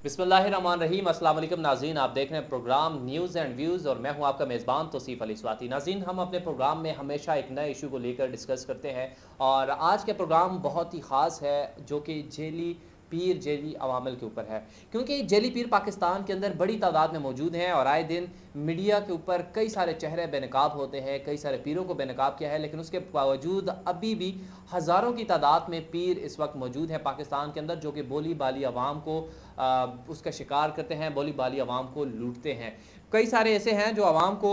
बिस्मिल्लाहिर्रहमानिर्रहीम। अस्सलाम वालेकुम नाज़रीन, आप देख रहे हैं प्रोग्राम न्यूज़ एंड व्यूज़ और मैं हूं आपका मेज़बान तौसीफ़ अली स्वाति। नाज़रीन, हम अपने प्रोग्राम में हमेशा एक नए इशू को लेकर डिस्कस करते हैं और आज का प्रोग्राम बहुत ही ख़ास है जो कि जेली अवामल के ऊपर है, क्योंकि जेली पीर पाकिस्तान के अंदर बड़ी तादाद में मौजूद हैं और आए दिन मीडिया के ऊपर कई सारे चेहरे बेनकाब होते हैं, कई सारे पीरों को बेनकाब किया है, लेकिन उसके बावजूद अभी भी हज़ारों की तादाद में पीर इस वक्त मौजूद हैं पाकिस्तान के अंदर, जो कि बोली बाली आवाम को उसका शिकार करते हैं, बोली बाली आवाम को लूटते हैं। कई सारे ऐसे हैं जो आवाम को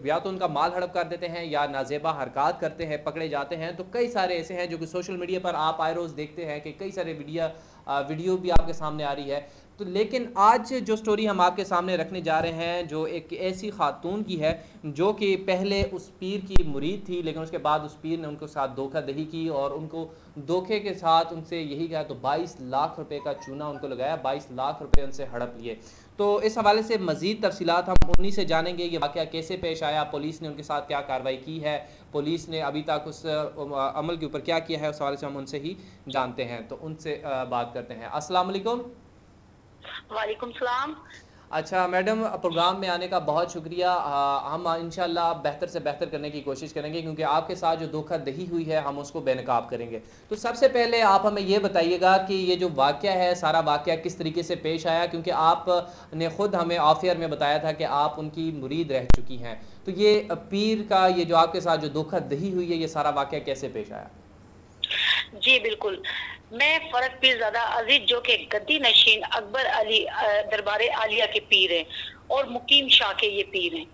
या तो उनका माल हड़प कर देते हैं या नाजेबा हरकत करते हैं, पकड़े जाते हैं। तो कई सारे ऐसे हैं जो कि सोशल मीडिया पर आप आए रोज़ देखते हैं कि कई सारे वीडियो भी आपके सामने आ रही है। तो लेकिन आज जो स्टोरी हम आपके सामने रखने जा रहे हैं, जो एक ऐसी खातून की है जो कि पहले उस पीर की मुरीद थी, लेकिन उसके बाद उस पीर ने उनके साथ धोखाधड़ी की और उनको धोखे के साथ उनसे यही कहा, तो 22 लाख रुपए का चूना उनको लगाया, 22 लाख रुपए उनसे हड़प लिए। तो इस हवाले से मज़ीद तफसीलात हम उन्हीं से जानेंगे, ये वाक़या कैसे पेश आया, पुलिस ने उनके साथ क्या कार्रवाई की है, पुलिस ने अभी तक उस अमल के ऊपर क्या किया है, उस हवाले से हम उनसे ही जानते हैं। तो उनसे बात करते हैं। अस्सलाम वालेकुम। वालेकुम सलाम। अच्छा मैडम, प्रोग्राम में आने का बहुत शुक्रिया। हम इंशाल्लाह बेहतर से बेहतर करने की कोशिश करेंगे, क्योंकि आपके साथ जो धोखाधड़ी हुई है हम उसको बेनकाब करेंगे। तो सबसे पहले आप हमें ये बताइएगा कि ये जो वाक़या है, सारा वाक़या किस तरीके से पेश आया, क्योंकि आपने ख़ुद हमें ऑफ एयर में बताया था कि आप उनकी मुरीद रह चुकी हैं। तो ये पीर का ये जो आपके साथ जो धोखाधड़ी हुई है, ये सारा वाक़या कैसे पेश आया? जी बिल्कुल, मैं फर्क पीरज़ादा अजीज जो कि गद्दी नशीन अकबर अली दरबार आलिया के पीर हैं और मुकीम शाह के ये पीर हैं।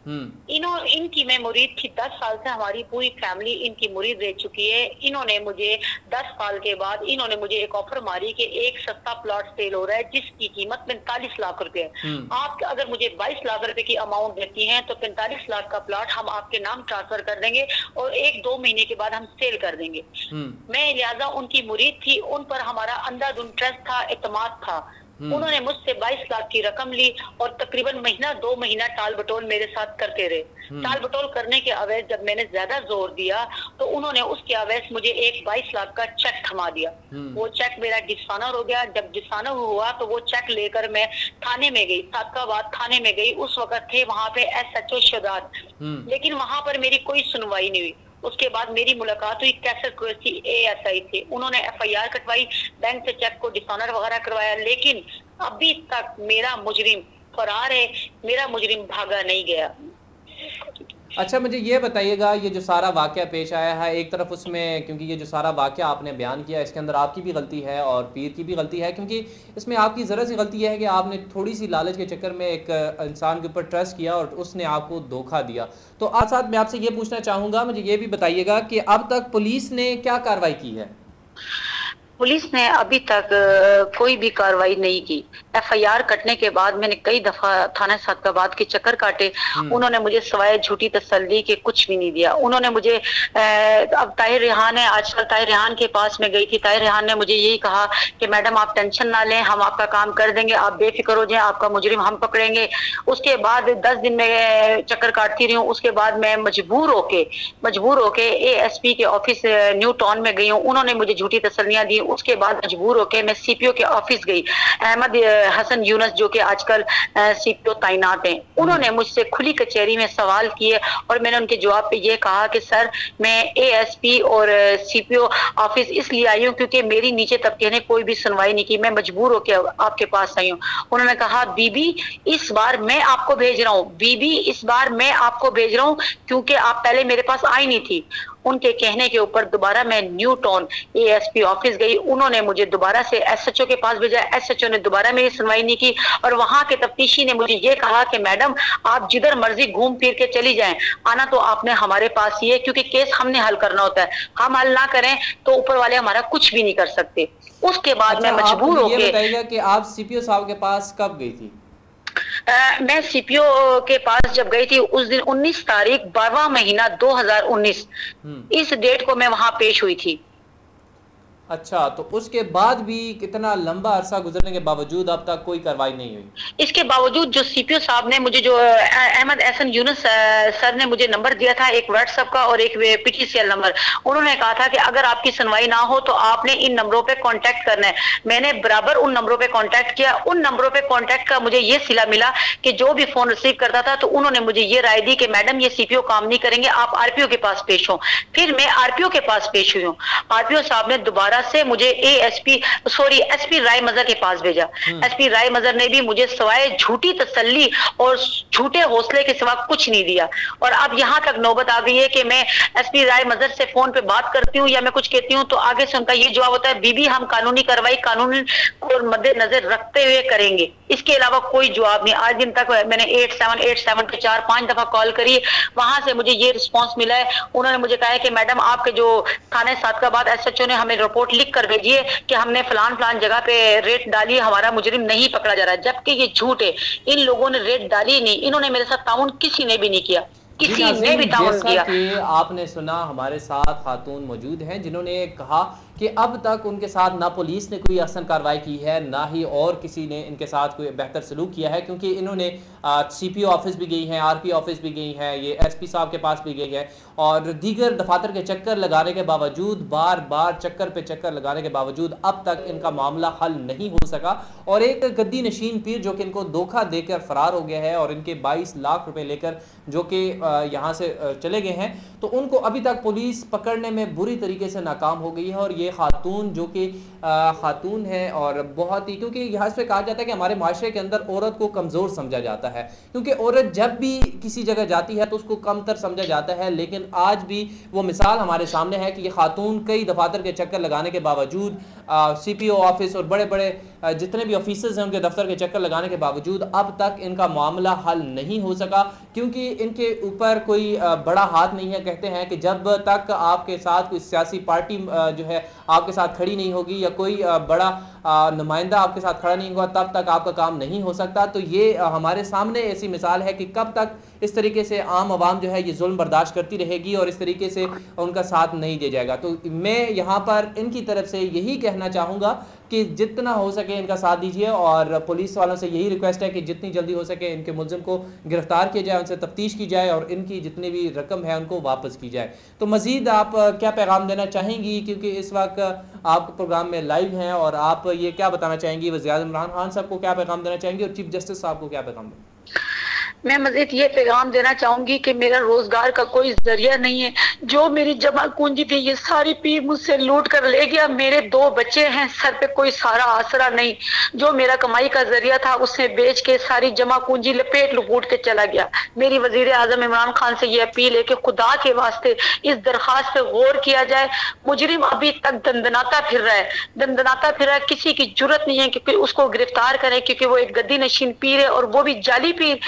इनकी मैं मुरीद थी, 10 साल से हमारी पूरी फैमिली इनकी मुरीद रह चुकी है। इन्होंने मुझे 10 साल के बाद इन्होंने मुझे एक ऑफर मारी कि एक सस्ता प्लॉट सेल हो रहा है जिसकी कीमत 45 लाख रुपए है। आप अगर मुझे 22 लाख रुपए की अमाउंट देती हैं तो 45 लाख का प्लॉट हम आपके नाम ट्रांसफर कर देंगे और 1-2 महीने के बाद हम सेल कर देंगे। मैं लिहाजा उनकी मुरीद थी, उन पर हमारा अंधाधुंध ट्रस्ट था, एतमाद था। उन्होंने मुझसे 22 लाख की रकम ली और तकरीबन महीना 2 महीना टाल बटोल मेरे साथ करते रहे। टाल बटोल करने के अवैस जब मैंने ज्यादा जोर दिया तो उन्होंने उसके अवैस मुझे एक 22 लाख का चेक थमा दिया। वो चेक मेरा डिसऑनर हो गया। जब डिसऑनर हुआ तो वो चेक लेकर मैं थाने में गई, सादकाबाद थाने में गई। उस वक्त थे वहां पे SHO शहजाद, लेकिन वहां पर मेरी कोई सुनवाई नहीं हुई। उसके बाद मेरी मुलाकात हुई कैसर कुरैशी ASI थे, उन्होंने FIR कटवाई, बैंक से चेक को डिसऑनर वगैरह करवाया, लेकिन अभी तक मेरा मुजरिम फरार है, मेरा मुजरिम भागा नहीं गया। अच्छा, मुझे ये बताइएगा, ये जो सारा वाक़या पेश आया है, एक तरफ उसमें क्योंकि ये जो सारा वाक़या आपने बयान किया इसके अंदर आपकी भी गलती है और पीर की भी गलती है, क्योंकि इसमें आपकी ज़रा सी गलती है कि आपने थोड़ी सी लालच के चक्कर में एक इंसान के ऊपर ट्रस्ट किया और उसने आपको धोखा दिया। तो आज साथ मैं आपसे ये पूछना चाहूँगा, मुझे ये भी बताइएगा कि अब तक पुलिस ने क्या कार्रवाई की है? पुलिस ने अभी तक कोई भी कार्रवाई नहीं की। FIR कटने के बाद मैंने कई दफा थाना सादकाबाद के चक्कर काटे, उन्होंने मुझे सवाए झूठी तसल्ली के कुछ भी नहीं दिया। उन्होंने मुझे अब ताहिर रेहान है, आजकल ताहिर रेहान के पास में गई थी, ताहिर रेहान ने मुझे यही कहा कि मैडम आप टेंशन ना लें, हम आपका काम कर देंगे, आप बेफिक्र हो जाएं, आपका मुजरिम हम पकड़ेंगे। उसके बाद 10 दिन में चक्कर काटती रही हूँ। उसके बाद मैं मजबूर होके ASP के ऑफिस न्यू टाउन में गई हूँ। उन्होंने मुझे झूठी तसल्लियां दी। उसके बाद मजबूर होकर मैं CPO के ऑफिस गई, अहमद हसन यूनस जो कि आजकल CPO तैनात हैं। उन्होंने मुझसे खुली कचहरी में सवाल किए और मैंने उनके जवाब पे ये कहा कि सर मैं ASP और CPO ऑफिस इसलिए आई हूँ क्योंकि मेरी नीचे तबके ने कोई भी सुनवाई नहीं की, मैं मजबूर होकर आपके पास आई हूँ। उन्होंने कहा बीबी इस बार मैं आपको भेज रहा हूँ, बीबी इस बार मैं आपको भेज रहा हूँ क्योंकि आप पहले मेरे पास आई नहीं थी। उनके कहने के ऊपर दोबारा मैं न्यू टाउन ASP ऑफिस गई। उन्होंने मुझे दोबारा से SHO के पास भेजा। SHO ने दोबारा मेरी सुनवाई नहीं की और वहां के तफ्तीशी ने मुझे ये कहा कि मैडम आप जिधर मर्जी घूम फिर के चली जाएं, आना तो आपने हमारे पास ही है क्योंकि केस हमने हल करना होता है, हम हल ना करें तो ऊपर वाले हमारा कुछ भी नहीं कर सकते। उसके बाद मैं मजबूर होकर ये बताइएगा कि आप CPO साहब के पास कब गई थी? मैं CPO के पास जब गई थी उस दिन 19 तारीख 12वां महीना 2019 इस डेट को मैं वहां पेश हुई थी। अच्छा, तो उसके बाद भी कितना लंबा अरसा गुजरने के बावजूद अब तक कोई कार्रवाई नहीं हुई? इसके बावजूद जो सीपीओ साहब ने मुझे जो अहमद एहसन यूनुस सर ने मुझे नंबर दिया था, एक व्हाट्सएप का और एक पीटीसीएल नंबर। उन्होंने कहा था कि अगर आपकी सुनवाई ना हो तो आपने इन नंबरों पे कांटेक्ट करना है। मैंने बराबर उन नंबरों पे कांटेक्ट किया। उन नंबरों पे कांटेक्ट का मुझे ये सिला मिला कि जो भी फोन रिसीव करता था तो उन्होंने मुझे ये राय दी कि मैडम ये सीपीओ काम नहीं करेंगे, आप आरपीओ के पास पेश हो। फिर मैं आरपीओ के पास पेश हुई हूँ। आरपीओ साहब ने दोबारा से मुझे एसपी राय मजर के पास भेजा। एसपी राय मजर ने भी मुझे सवाए झूठी तसल्ली और झूठे हौसले के सिवा कुछ नहीं दिया। और अब यहाँ तक नौबत आ गई है कि मैं एसपी राय मजर से फोन पे बात करती हूँ या मैं कुछ कहती हूँ तो आगे से उनका ये जवाब होता है, बीबी हम कानूनी कार्रवाई कानून को मद्देनजर रखते हुए करेंगे। इसके अलावा कोई जवाब नहीं। आज दिन तक मैंने 8787 पे 4-5 दफा कॉल करी, वहां से मुझे ये रिस्पॉन्स मिला है। उन्होंने मुझे कहा है कि मैडम आपके जो थाने सादकाबाद एसएचओ ने हमें रिपोर्ट लिख कर भेजी है कि हमने फलान फलान जगह पे रेट डाली, हमारा मुजरिम नहीं पकड़ा जा रहा है। जबकि ये झूठ है, इन लोगों ने रेट डाली नहीं, इन्होंने मेरे साथ ताउन किसी ने भी नहीं किया, किसी ने भी ताउन किया। कि आपने सुना हमारे साथ खातून मौजूद हैं जिन्होंने कहा कि अब तक उनके साथ ना पुलिस ने कोई अहसन कार्रवाई की है, ना ही और किसी ने इनके साथ कोई बेहतर सलूक किया है, क्योंकि इन्होंने सीपीओ ऑफिस भी गई हैं, आरपी ऑफिस भी गई हैं, ये एसपी साहब के पास भी गई है और दीगर दफातर के चक्कर लगाने के बावजूद, बार बार चक्कर पे चक्कर लगाने के बावजूद अब तक इनका मामला हल नहीं हो सका। और एक गद्दी नशीन पीर जो कि इनको धोखा देकर फरार हो गया है और इनके 22 लाख रुपए लेकर जो कि यहाँ से चले गए हैं, तो उनको अभी तक पुलिस पकड़ने में बुरी तरीके से नाकाम हो गई है। और ये खातून जो कि खातून है और बहुत ही, क्योंकि यहाँ पे कहा जाता है कि हमारे माशरे के अंदर औरत को कमज़ोर समझा जाता है, क्योंकि औरत जब भी किसी जगह जाती है तो उसको कमतर समझा जाता है। लेकिन आज भी वो मिसाल हमारे सामने है कि ये खातून कई दफातर के चक्कर लगाने के बावजूद, सीपीओ ऑफिस और बड़े बड़े जितने भी ऑफिसर्स हैं उनके दफ्तर के चक्कर लगाने के बावजूद अब तक इनका मामला हल नहीं हो सका, क्योंकि इनके ऊपर कोई बड़ा हाथ नहीं है। कहते हैं कि जब तक आपके साथ कोई सियासी पार्टी जो है आपके साथ खड़ी नहीं होगी या कोई बड़ा नुमाइंदा आपके साथ खड़ा नहीं होगा तब तक आपका काम नहीं हो सकता। तो ये हमारे सामने ऐसी मिसाल है कि कब तक इस तरीके से आम आवाम जो है ये जुल्म बर्दाश्त करती रहेगी और इस तरीके से उनका साथ नहीं दिया जाएगा। तो मैं यहाँ पर इनकी तरफ से यही कहना चाहूँगा कि जितना हो सके इनका साथ दीजिए और पुलिस वालों से यही रिक्वेस्ट है कि जितनी जल्दी हो सके इनके मुलजिम को गिरफ्तार किया जाए, उनसे तफ्तीश की जाए और इनकी जितनी भी रकम है उनको वापस की जाए। तो मज़ीद आप क्या पैगाम देना चाहेंगी, क्योंकि इस वक्त आप प्रोग्राम में लाइव हैं, और आप ये क्या बताना चाहेंगी, वज़ीर-ए-आज़म इमरान खान साहब को क्या पैगाम देना चाहेंगी और चीफ जस्टिस साहब को क्या पैगाम देना? मैं मजीद ये पैगाम देना चाहूंगी कि मेरा रोजगार का कोई जरिया नहीं है। जो मेरी जमा पूंजी थी ये सारी पीर मुझसे लूट कर ले गया। मेरे 2 बच्चे हैं, सर पे कोई सारा आसरा नहीं। जो मेरा कमाई का जरिया था उसने बेच के सारी जमा पूंजी लपेट लुपूट के चला गया। मेरी वज़ीर-ए-आज़म इमरान खान से ये अपील है कि खुदा के वास्ते इस दरखास्त पे गौर किया जाए। मुजरिम अभी तक दंदनाता फिर रहा है, दंदनाता फिर रहा है। किसी की जुर्रत नहीं है कि उसको गिरफ्तार करें, क्योंकि वो एक गद्दी नशीन पीर है और वो भी जाली पीर।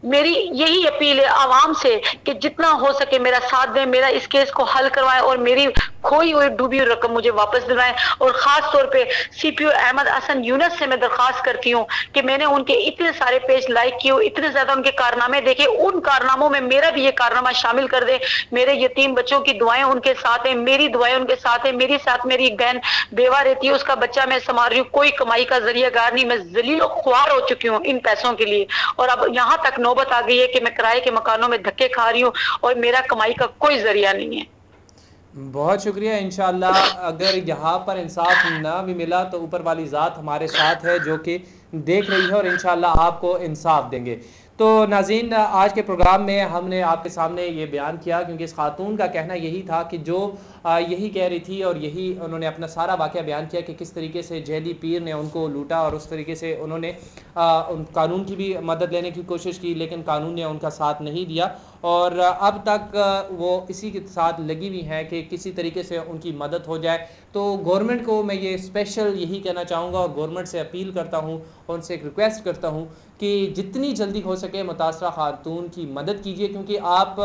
मेरी यही अपील है आवाम से कि जितना हो सके मेरा साथ दें, मेरा इस केस को हल करवाएं और मेरी खोई हुई डूबी हुई रकम मुझे वापस दिलवाएं। और खास तौर पे सीपीओ अहमद हसन यूनुस से मैं दरखास्त करती हूँ कि मैंने उनके इतने सारे पेज लाइक किए, इतने ज्यादा उनके कारनामे देखे, उन कारनामों में मेरा भी ये कारनामा शामिल कर दे। मेरे यतीम बच्चों की दुआएं उनके साथ है, मेरी दुआएं उनके साथ है। मेरी साथ मेरी एक बहन बेवा रहती है, उसका बच्चा मैं संभाल रही हूँ, कोई कमाई का जरियागार नहीं। मैं जलील ख्वार हो चुकी हूँ इन पैसों के लिए और अब यहाँ तक नौबत आ गई है कि मैं किराए के मकानों में धक्के खा रही हूँ और मेरा कमाई का कोई जरिया नहीं है। बहुत शुक्रिया। इंशाअल्लाह अगर यहाँ पर इंसाफ ना भी मिला तो ऊपर वाली ज़ात हमारे साथ है जो कि देख रही है और इंशाअल्लाह आपको इंसाफ देंगे। तो नाज़रीन, आज के प्रोग्राम में हमने आपके सामने ये बयान किया क्योंकि इस खातून का कहना यही था कि जो यही कह रही थी और यही उन्होंने अपना सारा वाक़या बयान किया कि किस तरीके से जैदी पीर ने उनको लूटा और उस तरीके से उन्होंने कानून की भी मदद लेने की कोशिश की, लेकिन कानून ने उनका साथ नहीं दिया और अब तक वो इसी के साथ लगी हुई हैं कि किसी तरीके से उनकी मदद हो जाए। तो गवर्नमेंट को मैं ये स्पेशल यही कहना चाहूँगा और गवर्नमेंट से अपील करता हूँ, उनसे एक रिक्वेस्ट करता हूँ कि जितनी जल्दी हो सके मुतासरा खातून की मदद कीजिए, क्योंकि आप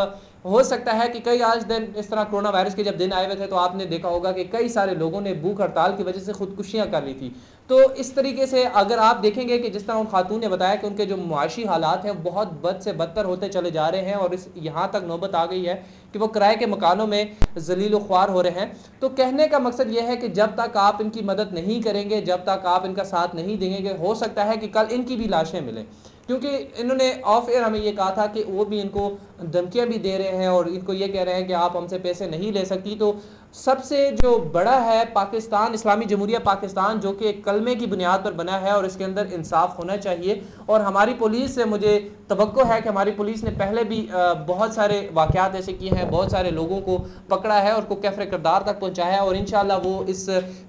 हो सकता है कि कई आज दिन इस तरह कोरोना वायरस के जब दिन आए हुए थे तो आपने देखा होगा कि कई सारे लोगों ने भूख हड़ताल की वजह से खुदकुशियाँ कर ली थी। तो इस तरीके से अगर आप देखेंगे कि जिस तरह उन खातून ने बताया कि उनके जो मुआशी हालात हैं बहुत बद से बदतर होते चले जा रहे हैं और इस यहाँ तक नौबत आ गई है कि वो किराए के मकानों में जलील ख्वार हो रहे हैं। तो कहने का मकसद ये है कि जब तक आप इनकी मदद नहीं करेंगे, जब तक आप इनका साथ नहीं देंगे, हो सकता है कि कल इनकी भी लाशें मिलें, क्योंकि इन्होंने ऑफ एयर हमें ये कहा था कि वो भी इनको धमकियां भी दे रहे हैं और इनको ये कह रहे हैं कि आप हमसे पैसे नहीं ले सकती। तो सबसे जो बड़ा है पाकिस्तान, इस्लामी जमहूरिया पाकिस्तान, जो कि एक कलमे की बुनियाद पर बना है और इसके अंदर इंसाफ होना चाहिए। और हमारी पुलिस से मुझे तवक्को है कि हमारी पुलिस ने पहले भी बहुत सारे वाक़यात ऐसे किए हैं, बहुत सारे लोगों को पकड़ा है और को कैफ़र किरदार तक पहुँचाया है, और इंशाअल्लाह वो इस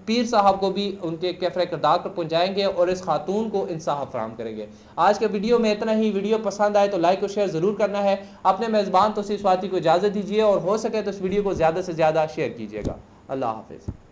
पीर साहब को भी उनके कैफ़र किरदार पर पहुँचाएँगे और इस खातून को इंसाफ फराहम करेंगे। आज के वीडियो में इतना ही। वीडियो पसंद आए तो लाइक और शेयर ज़रूर करना है। अपने मेज़बान तौसीफ़ स्वाति को इजाज़त दीजिए और हो सके तो इस वीडियो को ज़्यादा से ज़्यादा शेयर कीजिएगा। अल्लाह हाफ़िज़।